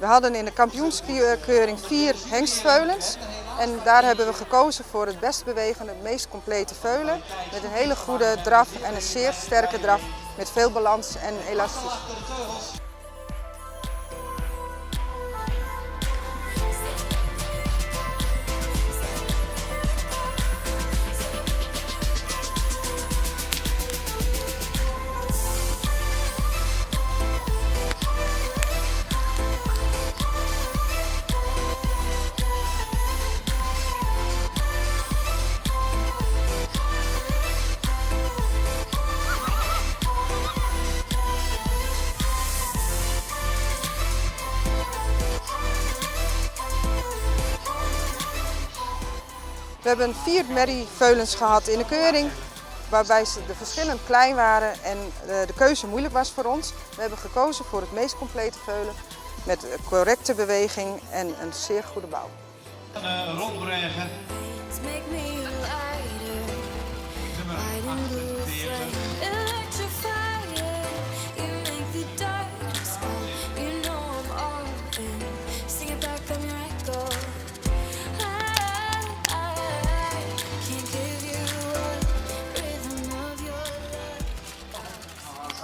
We hadden in de kampioenskeuring 4 hengstveulens. En daar hebben we gekozen voor het best bewegende, het meest complete veulen. Met een hele goede draf en een zeer sterke draf met veel balans en elastisch. We hebben 4 merrieveulens gehad in de keuring, waarbij de verschillen klein waren en de keuze moeilijk was voor ons. We hebben gekozen voor het meest complete veulen met correcte beweging en een zeer goede bouw. Rondbrengen.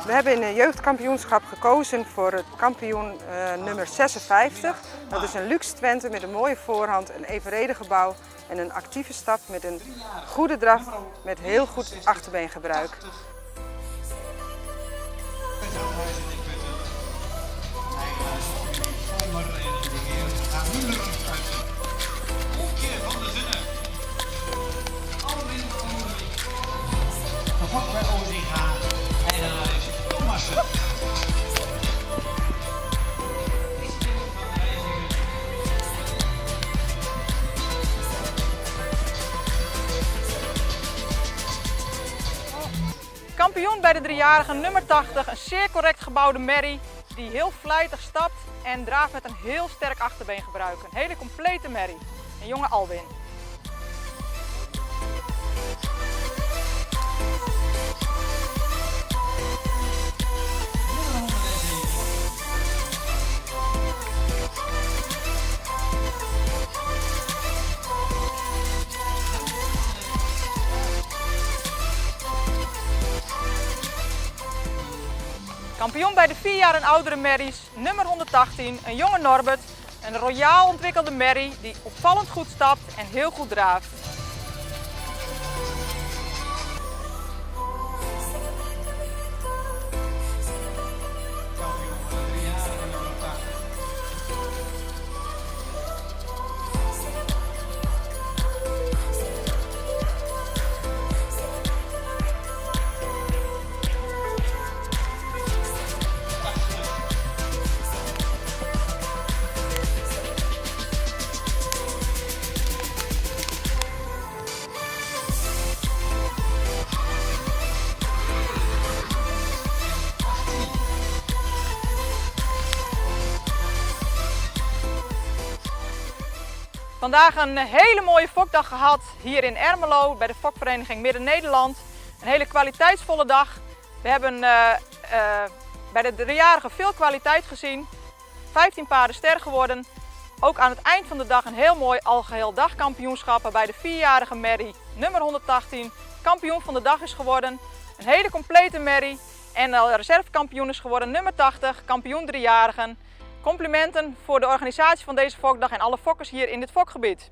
We hebben in het jeugdkampioenschap gekozen voor het kampioen nummer 56. Dat is een luxe Twente met een mooie voorhand, een evenredige bouw en een actieve stap met een goede draf met heel goed achterbeengebruik. Kampioen bij de driejarige nummer 80, een zeer correct gebouwde merrie die heel vlijtig stapt en draaft met een heel sterk achterbeengebruik. Een hele complete merrie, een jonge Alwin. Kampioen bij de 4 jaar en oudere merries, nummer 118, een jonge Norbert. Een royaal ontwikkelde merrie die opvallend goed stapt en heel goed draaft. Vandaag een hele mooie fokdag gehad hier in Ermelo bij de fokvereniging Midden-Nederland. Een hele kwaliteitsvolle dag. We hebben bij de driejarigen veel kwaliteit gezien. 15 paarden ster geworden. Ook aan het eind van de dag een heel mooi algeheel dagkampioenschap waarbij de 4-jarige merrie nummer 118 kampioen van de dag is geworden. Een hele complete merrie en de reservekampioen is geworden nummer 80, kampioen driejarigen. Complimenten voor de organisatie van deze fokdag en alle fokkers hier in dit fokgebied.